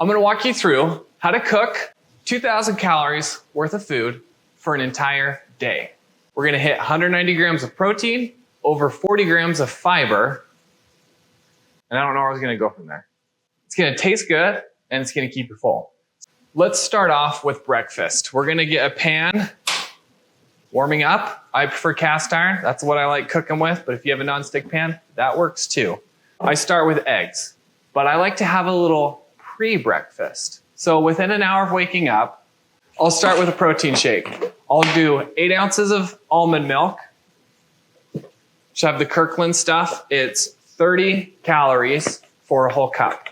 I'm gonna walk you through how to cook 2,000 calories worth of food for an entire day. We're gonna hit 190 grams of protein, over 40 grams of fiber, and I don't know where I was gonna go from there. It's gonna taste good, and it's gonna keep you full. Let's start off with breakfast. We're gonna get a pan warming up. I prefer cast iron. That's what I like cooking with, but if you have a nonstick pan, that works too. I start with eggs, but I like to have a little pre-breakfast. So within an hour of waking up, I'll start with a protein shake. I'll do 8 ounces of almond milk. Should have the Kirkland stuff. It's 30 calories for a whole cup.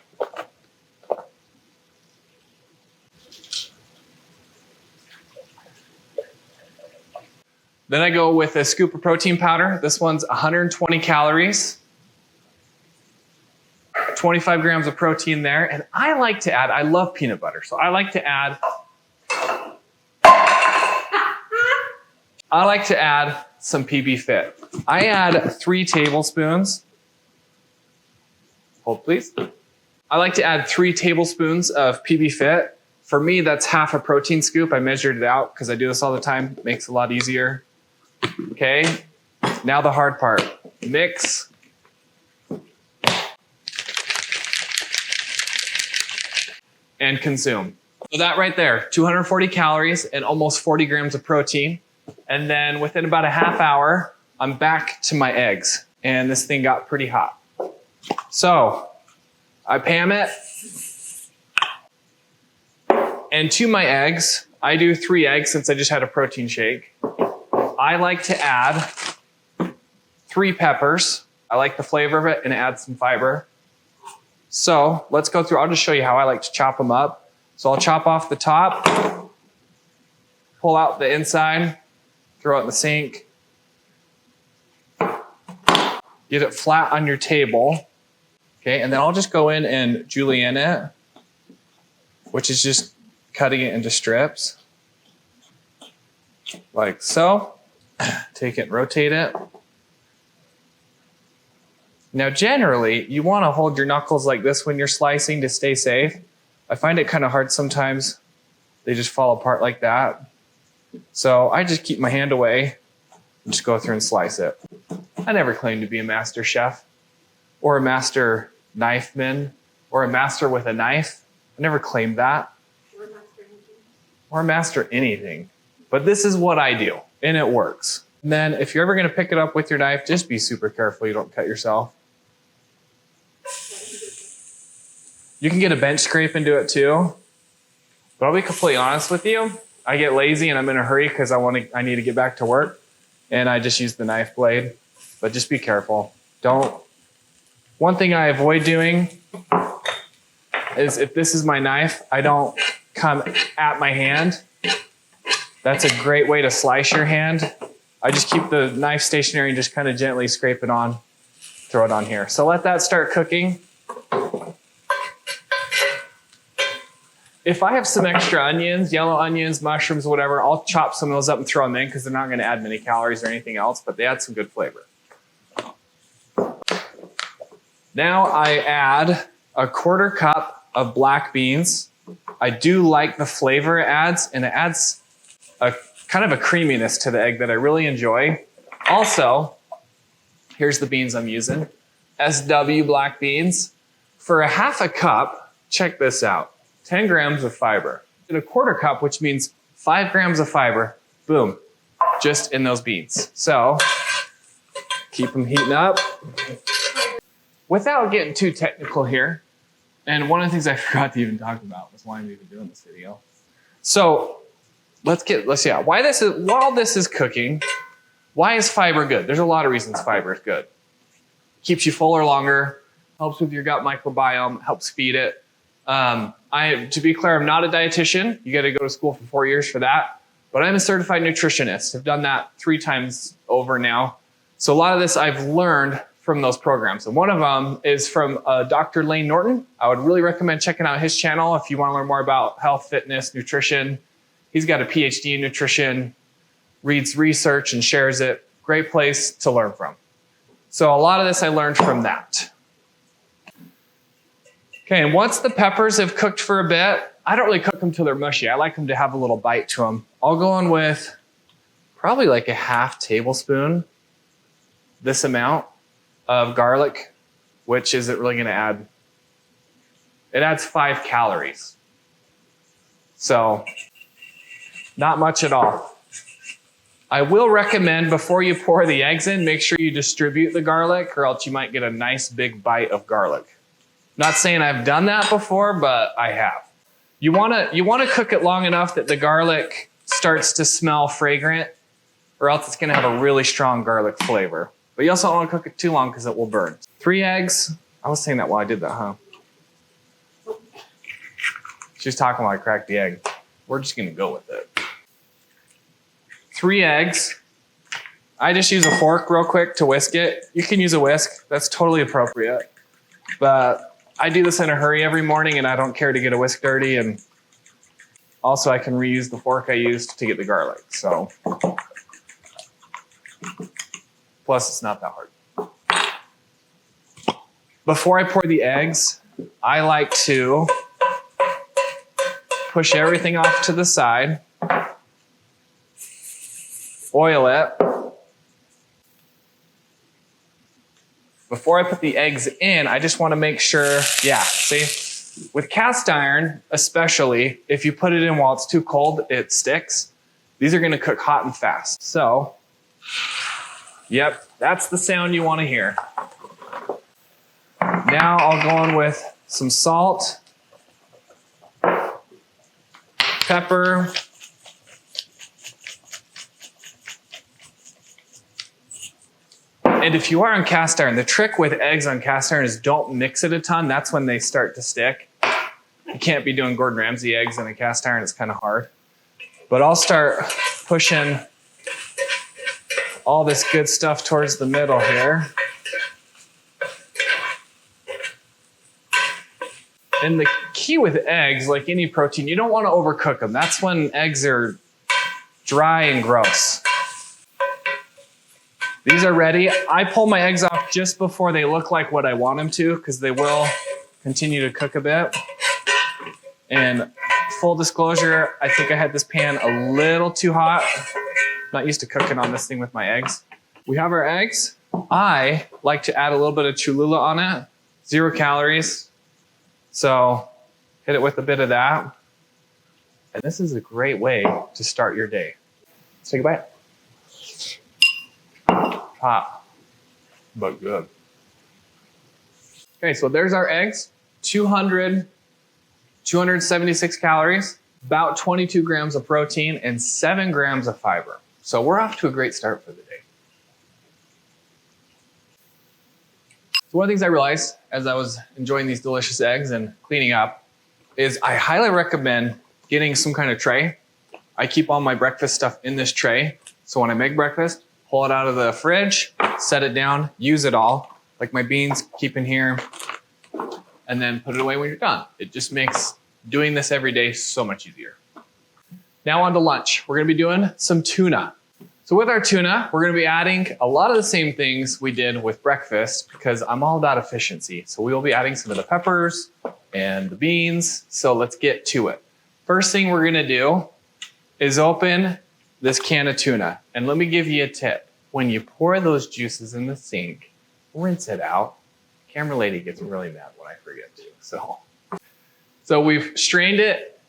Then I go with a scoop of protein powder. This one's 120 calories, 25 grams of protein there. And I like to add, I love peanut butter, so I like to add some PB Fit. I add 3 tablespoons. Hold please. I like to add 3 tablespoons of PB Fit. For me, that's half a protein scoop. I measured it out because I do this all the time. It makes it a lot easier. Okay, now the hard part. Mix. And consume. So that right there, 240 calories and almost 40 grams of protein. And then within about a half hour, I'm back to my eggs. And this thing got pretty hot. So I Pam it. And to my eggs, I do 3 eggs since I just had a protein shake. I like to add 3 peppers. I like the flavor of it and add some fiber. So let's go through, I'll just show you how I like to chop them up. So I'll chop off the top, pull out the inside, throw it in the sink. Get it flat on your table. Okay, and then I'll just go in and julienne it, which is just cutting it into strips. Like so. Take it and rotate it. Now generally, you want to hold your knuckles like this when you're slicing to stay safe. I find it kind of hard sometimes. They just fall apart like that. So I just keep my hand away and just go through and slice it. I never claimed to be a master chef or a master knifeman or a master with a knife. I never claimed that. Or a master anything. But this is what I do. And it works. And then if you're ever going to pick it up with your knife, just be super careful you don't cut yourself. You can get a bench scrape and do it too. But I'll be completely honest with you. I get lazy and I'm in a hurry because I need to get back to work. And I just use the knife blade. But just be careful. One thing I avoid doing is if this is my knife, I don't come at my hand. That's a great way to slice your hand. I just keep the knife stationary and just kind of gently scrape it on, throw it on here. So let that start cooking. If I have some extra onions, yellow onions, mushrooms, whatever, I'll chop some of those up and throw them in because they're not going to add many calories or anything else, but they add some good flavor. Now I add a 1/4 cup of black beans. I do like the flavor it adds, and it adds a kind of a creaminess to the egg that I really enjoy. Also, here's the beans I'm using. SW black beans. For a half a cup, check this out, 10 grams of fiber. In a 1/4 cup, which means 5 grams of fiber, boom, just in those beans. So, keep them heating up. Without getting too technical here, and one of the things I forgot to even talk about was why I'm even doing this video. So, while this is cooking, why is fiber good? There's a lot of reasons fiber is good. Keeps you fuller longer, helps with your gut microbiome, helps feed it. To be clear, I'm not a dietitian. You got to go to school for 4 years for that. But I'm a certified nutritionist. I've done that 3 times over now. So a lot of this I've learned from those programs. And one of them is from Dr. Layne Norton. I would really recommend checking out his channel if you want to learn more about health, fitness, nutrition. He's got a PhD in nutrition, reads research and shares it. Great place to learn from. So a lot of this I learned from that. Okay, and once the peppers have cooked for a bit, I don't really cook them till they're mushy. I like them to have a little bite to them. I'll go in with probably like a half tablespoon, this amount of garlic, which isn't really gonna add, it adds 5 calories. So not much at all. I will recommend before you pour the eggs in, make sure you distribute the garlic or else you might get a nice big bite of garlic. Not saying I've done that before, but I have. You wanna cook it long enough that the garlic starts to smell fragrant, or else it's gonna have a really strong garlic flavor. But you also don't wanna cook it too long because it will burn. 3 eggs. I was saying that while I did that, huh? She was talking while I cracked the egg. We're just gonna go with it. 3 eggs. I just use a fork real quick to whisk it. You can use a whisk, that's totally appropriate. But I do this in a hurry every morning and I don't care to get a whisk dirty, and also I can reuse the fork I used to get the garlic, so. Plus it's not that hard. Before I pour the eggs, I like to push everything off to the side, oil it. Before I put the eggs in, I just want to make sure, yeah, see, with cast iron, especially, if you put it in while it's too cold, it sticks. These are going to cook hot and fast. So, yep, that's the sound you want to hear. Now I'll go in with some salt, pepper, and if you are on cast iron, the trick with eggs on cast iron is don't mix it a ton. That's when they start to stick. You can't be doing Gordon Ramsay eggs in a cast iron. It's kind of hard. But I'll start pushing all this good stuff towards the middle here. And the key with eggs, like any protein, you don't want to overcook them. That's when eggs are dry and gross. These are ready. I pull my eggs off just before they look like what I want them to, because they will continue to cook a bit. And full disclosure, I think I had this pan a little too hot. I'm not used to cooking on this thing with my eggs. We have our eggs. I like to add a little bit of Cholula on it. 0 calories. So hit it with a bit of that. And this is a great way to start your day. Let's take a bite. Hot, but good. Okay, so there's our eggs. 276 calories, about 22 grams of protein, and 7 grams of fiber. So we're off to a great start for the day. So one of the things I realized as I was enjoying these delicious eggs and cleaning up is I highly recommend getting some kind of tray. I keep all my breakfast stuff in this tray. So when I make breakfast, pull it out of the fridge, set it down, use it all. Like my beans, keep in here, and then put it away when you're done. It just makes doing this every day so much easier. Now on to lunch. We're gonna be doing some tuna. So with our tuna, we're gonna be adding a lot of the same things we did with breakfast because I'm all about efficiency. So we will be adding some of the peppers and the beans. So let's get to it. First thing we're gonna do is open this can of tuna. And let me give you a tip. When you pour those juices in the sink, rinse it out. Camera lady gets really mad when I forget to. So we've strained it,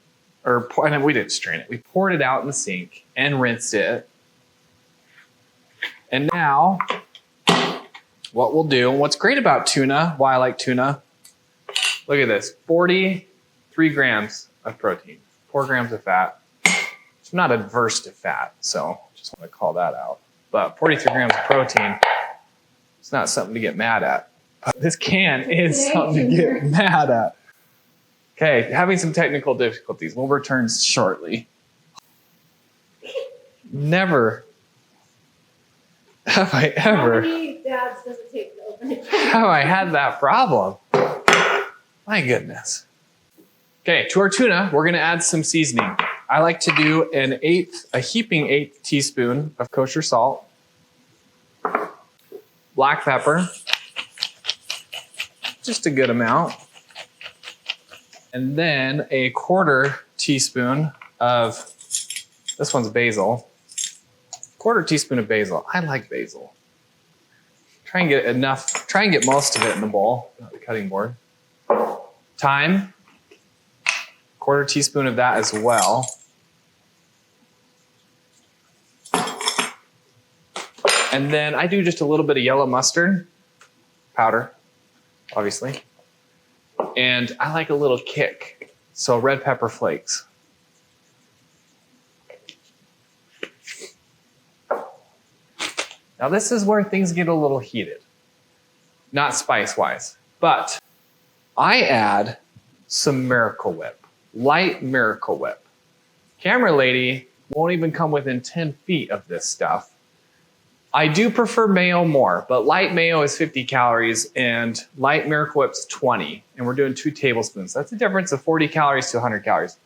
we didn't strain it. We poured it out in the sink and rinsed it. And now, what we'll do, and what's great about tuna, why I like tuna, look at this, 43 grams of protein, 4 grams of fat. I'm not adverse to fat, so just want to call that out. But 43 grams of protein, it's not something to get mad at. But this can is something to get mad at. Okay, having some technical difficulties. We'll return shortly. Never have I ever. How many dads does it take to open it? Have I had that problem? My goodness. Okay, to our tuna, we're gonna add some seasoning. I like to do a heaping 1/8 teaspoon of kosher salt, black pepper, just a good amount, And then a 1/4 teaspoon of, this one's basil. 1/4 teaspoon of basil. I like basil. Try and get enough, try and get most of it in the bowl, not the cutting board. Thyme, 1/4 teaspoon of that as well. And then I do just a little bit of yellow mustard powder, obviously. And I like a little kick, so red pepper flakes. Now this is where things get a little heated, not spice-wise, but I add some Miracle Whip, light Miracle Whip. Camera lady won't even come within 10 feet of this stuff. I do prefer mayo more, but light mayo is 50 calories and light Miracle Whip's 20, and we're doing 2 tablespoons. That's a difference of 40 calories to 100 calories.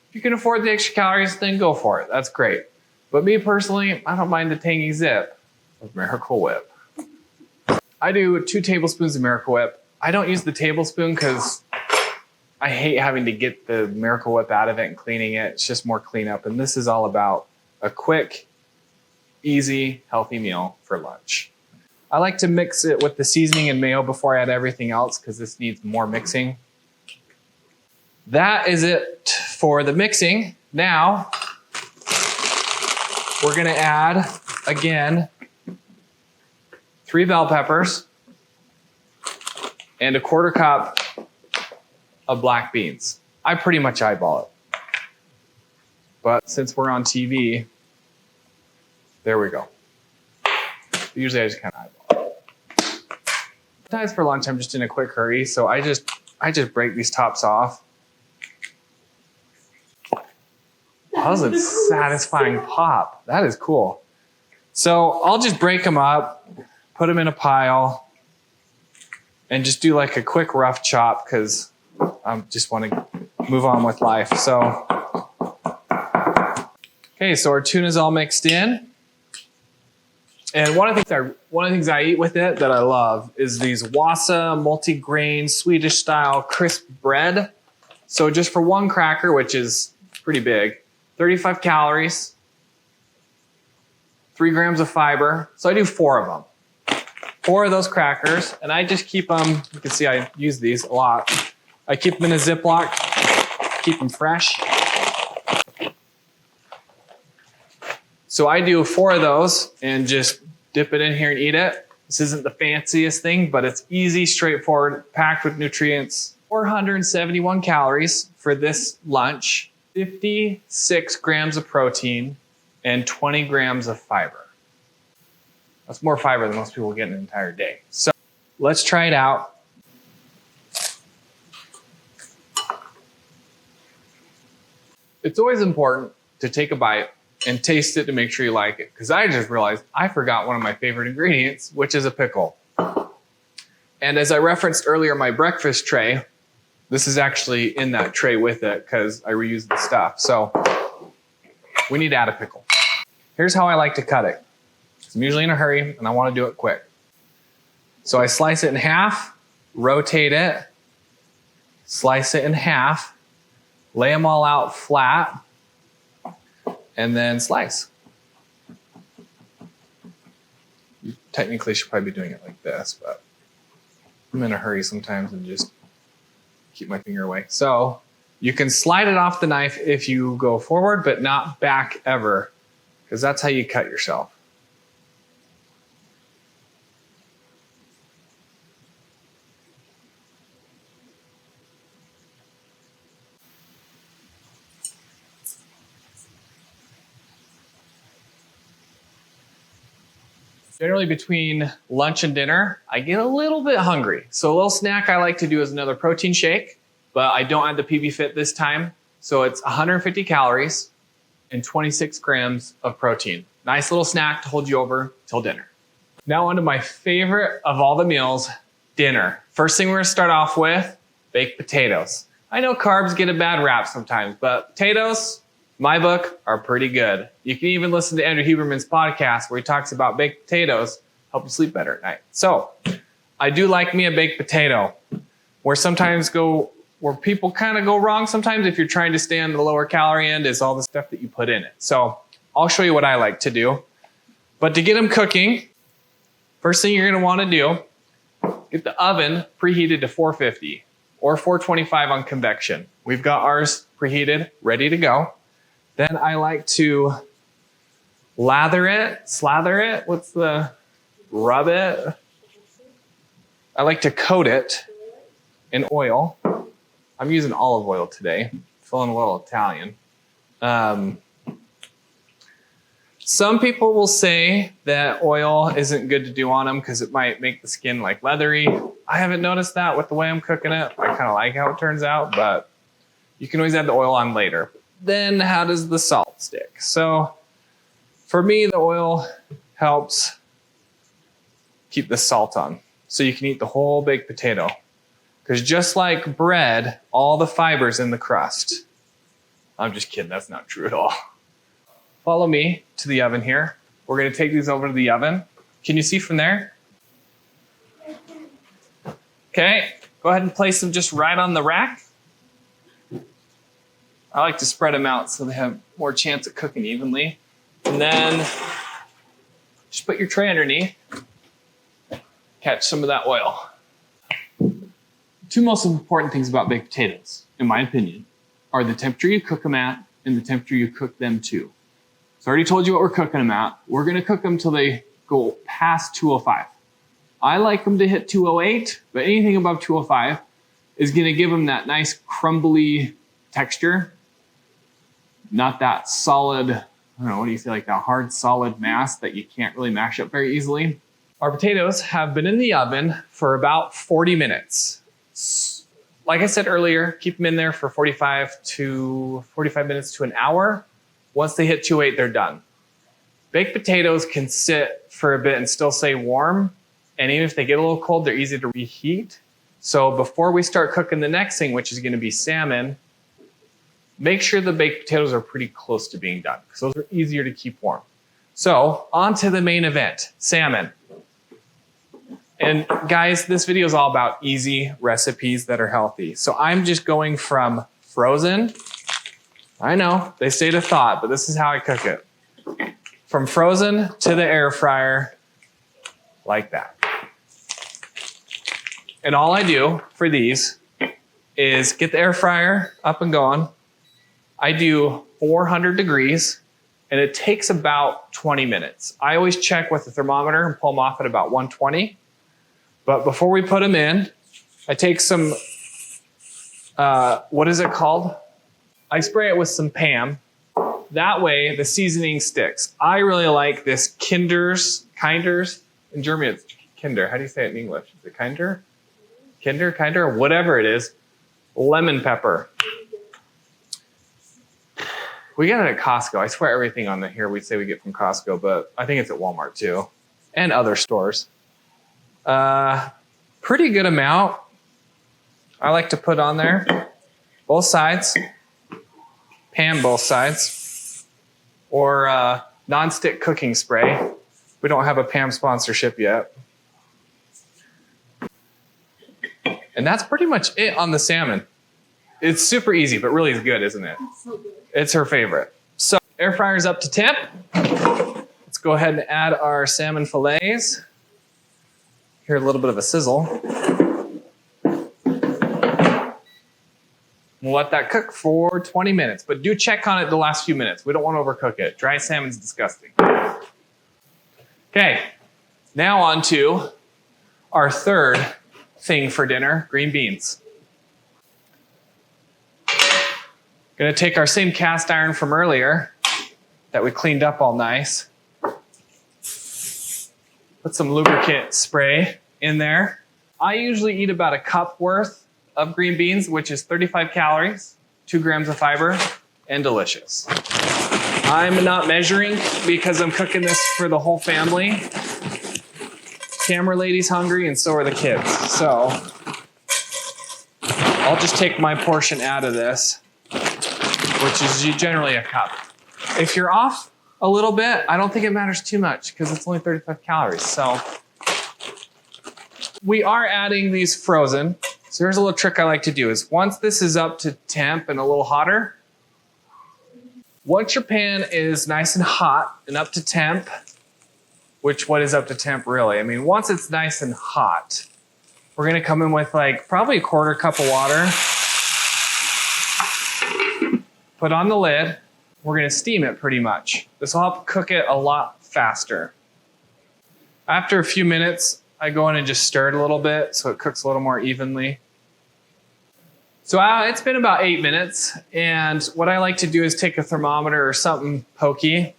If you can afford the extra calories, then go for it. That's great. But me personally, I don't mind the tangy zip of Miracle Whip. I do 2 tablespoons of Miracle Whip. I don't use the tablespoon because I hate having to get the Miracle Whip out of it and cleaning it. It's just more cleanup. And this is all about a quick, easy, healthy meal for lunch. I like to mix it with the seasoning and mayo before I add everything else because this needs more mixing. That is it for the mixing. Now, we're gonna add, again, 3 bell peppers and a 1/4 cup of black beans. I pretty much eyeball it. But since we're on TV, there we go. Usually I just kind of eyeball it. Sometimes for lunch I'm just in a quick hurry, so I just break these tops off. That was a satisfying pop. That is cool. So I'll just break them up, put them in a pile, and just do like a quick rough chop because I just want to move on with life. So, okay, so our tuna's all mixed in. And one of the things I eat with it that I love is these Wasa multi-grain Swedish style crisp bread. So just for 1 cracker, which is pretty big, 35 calories, 3 grams of fiber. So I do 4 of them. 4 of those crackers, and I just keep them, you can see I use these a lot. I keep them in a Ziploc, keep them fresh. So I do 4 of those and just dip it in here and eat it. This isn't the fanciest thing, but it's easy, straightforward, packed with nutrients. 471 calories for this lunch, 56 grams of protein, and 20 grams of fiber. That's more fiber than most people get in an entire day. So let's try it out. It's always important to take a bite and taste it to make sure you like it. Because I just realized I forgot one of my favorite ingredients, which is a pickle. And as I referenced earlier, my breakfast tray, this is actually in that tray with it because I reused the stuff. So we need to add a pickle. Here's how I like to cut it. I'm usually in a hurry and I want to do it quick. So I slice it in half, rotate it, slice it in half, lay them all out flat, and then slice. You technically should probably be doing it like this, but I'm in a hurry sometimes and just keep my finger away. So you can slide it off the knife if you go forward, but not back ever, because that's how you cut yourself. Generally between lunch and dinner, I get a little bit hungry. So a little snack I like to do is another protein shake, but I don't add the PB Fit this time. So it's 150 calories and 26 grams of protein. Nice little snack to hold you over till dinner. Now on to my favorite of all the meals, dinner. First thing we're gonna start off with, baked potatoes. I know carbs get a bad rap sometimes, but potatoes, my book, are pretty good. You can even listen to Andrew Huberman's podcast where he talks about baked potatoes, help you sleep better at night. So I do like me a baked potato. Where sometimes go where people kind of go wrong sometimes if you're trying to stay on the lower calorie end is all the stuff that you put in it. So I'll show you what I like to do. But to get them cooking, first thing you're gonna wanna do, get the oven preheated to 450 or 425 on convection. We've got ours preheated, ready to go. Then I like to slather it, rub it. I like to coat it in oil. I'm using olive oil today, feeling a little Italian. Some people will say that oil isn't good to do on them because it might make the skin like leathery. I haven't noticed that with the way I'm cooking it. I kind of like how it turns out, but you can always add the oil on later. Then how does the salt stick? So for me, the oil helps keep the salt on so you can eat the whole baked potato. Because just like bread, all the fiber's in the crust. I'm just kidding, that's not true at all. Follow me to the oven here. We're gonna take these over to the oven. Can you see from there? Okay, go ahead and place them just right on the rack. I like to spread them out so they have more chance of cooking evenly. And then just put your tray underneath. Catch some of that oil. Two most important things about baked potatoes, in my opinion, are the temperature you cook them at and the temperature you cook them to. So I already told you what we're cooking them at. We're gonna cook them till they go past 205. I like them to hit 208, but anything above 205 is gonna give them that nice crumbly texture. Not that solid, I don't know, what do you say, like that hard solid mass that you can't really mash up very easily. Our potatoes have been in the oven for about 40 minutes. Like I said earlier, keep them in there for 45 minutes to an hour. Once they hit 208, they're done. Baked potatoes can sit for a bit and still stay warm. And even if they get a little cold, they're easy to reheat. So before we start cooking the next thing, which is gonna be salmon, make sure the baked potatoes are pretty close to being done because those are easier to keep warm. So on to the main event, salmon. And guys, this video is all about easy recipes that are healthy. So I'm just going from frozen. I know, they say to thought, but this is how I cook it. From frozen to the air fryer, like that. And all I do for these is get the air fryer up and going. I do 400 degrees, and it takes about 20 minutes. I always check with the thermometer and pull them off at about 120. But before we put them in, I take some, what is it called? I spray it with some Pam. That way the seasoning sticks. I really like this Kinders, in German it's Kinder. How do you say it in English? Is it Kinder? Kinder, whatever it is. Lemon pepper. We get it at Costco. I swear everything on here we say we get from Costco, but I think it's at Walmart too. And other stores. Pretty good amount. I like to put on there. Both sides. Pan both sides. Or non-stick cooking spray. We don't have a Pam sponsorship yet. And that's pretty much it on the salmon. It's super easy, but really is good, isn't it? It's so good. It's her favorite. So air fryer's up to temp. Let's go ahead and add our salmon fillets. Hear a little bit of a sizzle. We'll let that cook for 20 minutes, but do check on it the last few minutes. We don't want to overcook it. Dry salmon's disgusting. Okay, now on to our third thing for dinner, green beans. Gonna take our same cast iron from earlier that we cleaned up all nice. Put some lubricant spray in there. I usually eat about a cup worth of green beans, which is 35 calories, 2 grams of fiber, and delicious. I'm not measuring because I'm cooking this for the whole family. Camera lady's hungry and so are the kids. So I'll just take my portion out of this, which is generally a cup. If you're off a little bit, I don't think it matters too much because it's only 35 calories. So we are adding these frozen So here's a little trick I like to do is once this is up to temp and a little hotter, once your pan is nice and hot and up to temp, which what is up to temp really? I mean, once it's nice and hot, we're gonna come in with like probably a quarter cup of water. Put on the lid. We're gonna steam it pretty much. This will help cook it a lot faster. After a few minutes, I go in and just stir it a little bit so it cooks a little more evenly. So it's been about 8 minutes, and what I like to do is take a thermometer or something pokey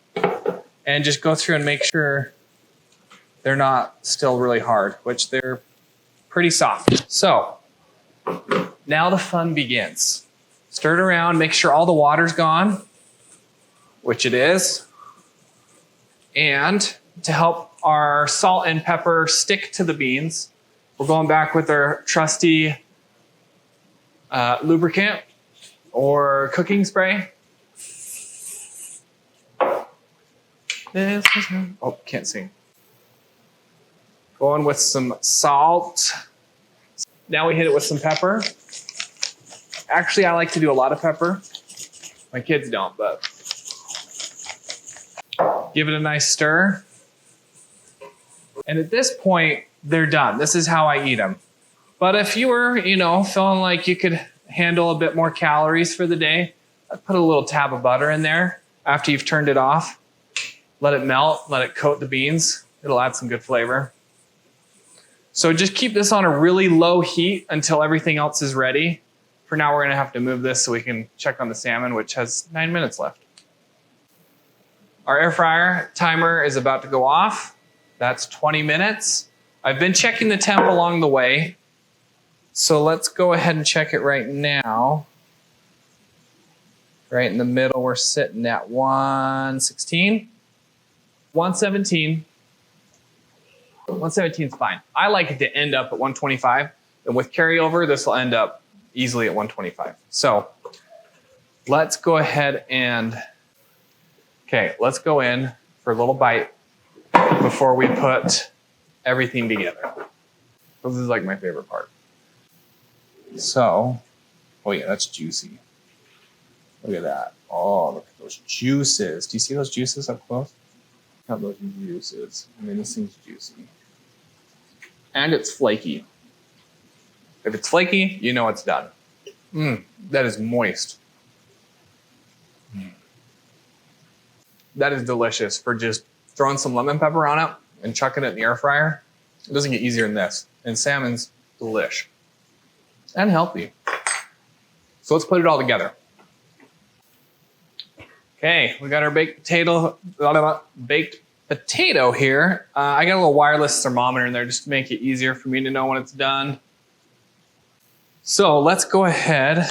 and just go through and make sure they're not still really hard, which they're pretty soft. So now the fun begins. Stir it around, make sure all the water's gone, which it is. And to help our salt and pepper stick to the beans, we're going back with our trusty lubricant or cooking spray. Oh, can't sing. Going with some salt. Now we hit it with some pepper. Actually, I like to do a lot of pepper. My kids don't, but give it a nice stir. And at this point, they're done. This is how I eat them. But if you were, feeling like you could handle a bit more calories for the day, I'd put a little tab of butter in there after you've turned it off. Let it melt, let it coat the beans. It'll add some good flavor. So just keep this on a really low heat until everything else is ready. For now, we're gonna have to move this so we can check on the salmon, which has 9 minutes left. Our air fryer timer is about to go off. That's 20 minutes. I've been checking the temp along the way. So let's go ahead and check it right now. Right in the middle, we're sitting at 116. 117. 117 is fine. I like it to end up at 125. And with carryover, this will end up easily at 125. So let's go ahead and, let's go in for a little bite before we put everything together. This is like my favorite part. So, oh yeah, that's juicy. Look at that. Oh, look at those juices. Do you see those juices up close? Look at those juices. I mean, this thing's juicy. And it's flaky. If it's flaky, you know it's done. That is moist. That is delicious for just throwing some lemon pepper on it and chucking it in the air fryer. It doesn't get easier than this. And salmon's delish. And healthy. So let's put it all together. Okay, we got our baked potato here. I got a little wireless thermometer in there just to make it easier for me to know when it's done. So let's go ahead.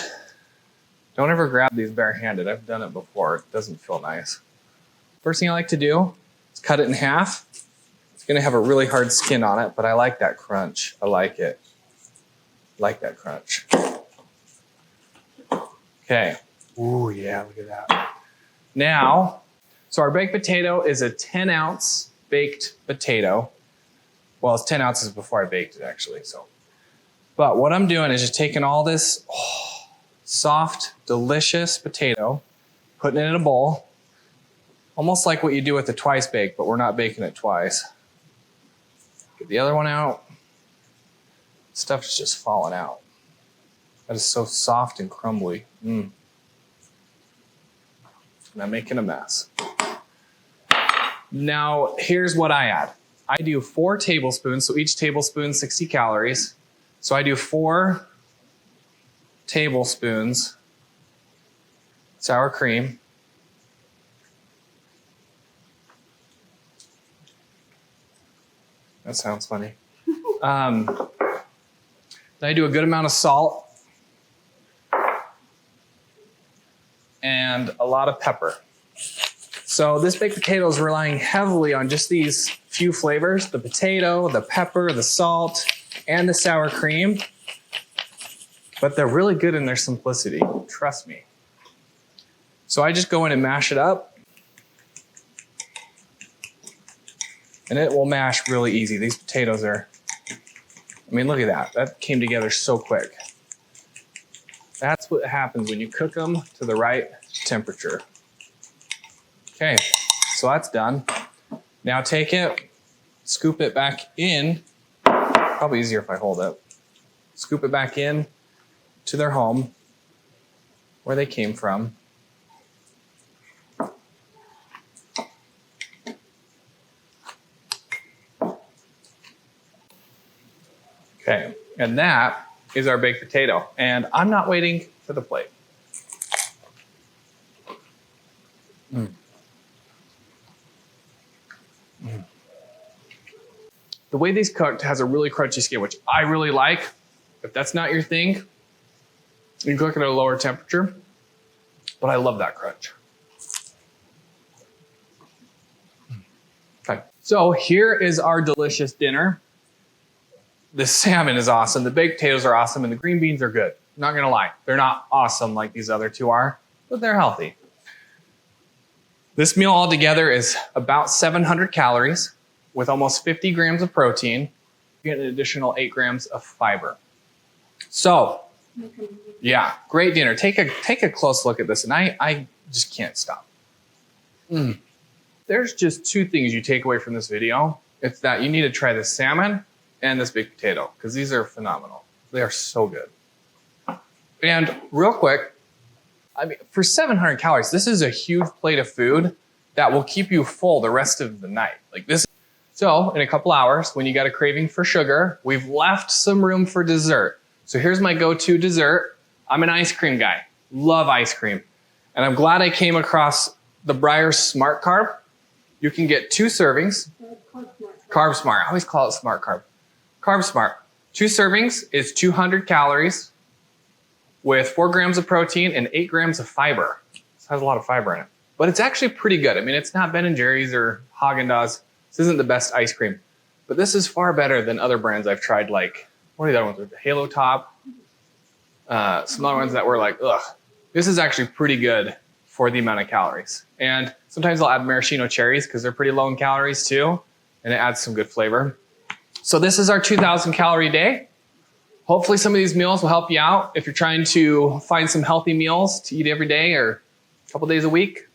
Don't ever grab these barehanded. I've done it before. It doesn't feel nice. First thing I like to do is cut it in half. It's gonna have a really hard skin on it, but I like that crunch. I like it. Like that crunch. Okay. Ooh, yeah, look at that. Now, so our baked potato is a 10-ounce baked potato. Well, it's 10 ounces before I baked it, actually. But what I'm doing is just taking all this soft, delicious potato, putting it in a bowl, almost like what you do with the twice bake, but we're not baking it twice. Get the other one out. Stuff's just falling out. That is so soft and crumbly. And I'm making a mess. Now, here's what I add. I do 4 tablespoons, so each tablespoon 60 calories. So I do 4 tablespoons sour cream. That sounds funny. Then I do a good amount of salt and a lot of pepper. So this baked potato is relying heavily on just these few flavors, the potato, the pepper, the salt, and the sour cream. But they're really good in their simplicity, trust me. So I just go in and mash it up. And it will mash really easy. These potatoes are I mean, look at that. That came together so quick. That's what happens when you cook them to the right temperature. Okay, so that's done. Now take it, scoop it back in. Probably easier if I hold it. Scoop it back in to their home where they came from. Okay, and that is our baked potato. And I'm not waiting for the plate. The way these cooked has a really crunchy skin, which I really like. If that's not your thing, you can cook it at a lower temperature, but I love that crunch. Okay, so here is our delicious dinner. The salmon is awesome, the baked potatoes are awesome, and the green beans are good. Not gonna lie, they're not awesome like these other two are, but they're healthy. This meal altogether is about 700 calories with almost 50 grams of protein. You get an additional 8 grams of fiber. So, yeah, great dinner. Take a close look at this, and I just can't stop. There's just two things you take away from this video. It's that you need to try the salmon and this baked potato, because these are phenomenal. They are so good. And real quick, I mean, for 700 calories, this is a huge plate of food that will keep you full the rest of the night. Like this. So in a couple hours, when you got a craving for sugar, we've left some room for dessert. So here's my go-to dessert. I'm an ice cream guy. Love ice cream. And I'm glad I came across the Breyers Smart Carb. You can get 2 servings. Carb Smart. I always call it Smart Carb. Carb Smart. 2 servings is 200 calories with 4 grams of protein and 8 grams of fiber. This has a lot of fiber in it. But it's actually pretty good. I mean, it's not Ben & Jerry's or Haagen-Dazs. This isn't the best ice cream. But this is far better than other brands I've tried, like, what are the other ones? The Halo Top. Some other ones that were like, ugh. This is actually pretty good for the amount of calories. And sometimes I'll add maraschino cherries because they're pretty low in calories too. And it adds some good flavor. So this is our 2,000 calorie day. Hopefully some of these meals will help you out if you're trying to find some healthy meals to eat every day or a couple days a week.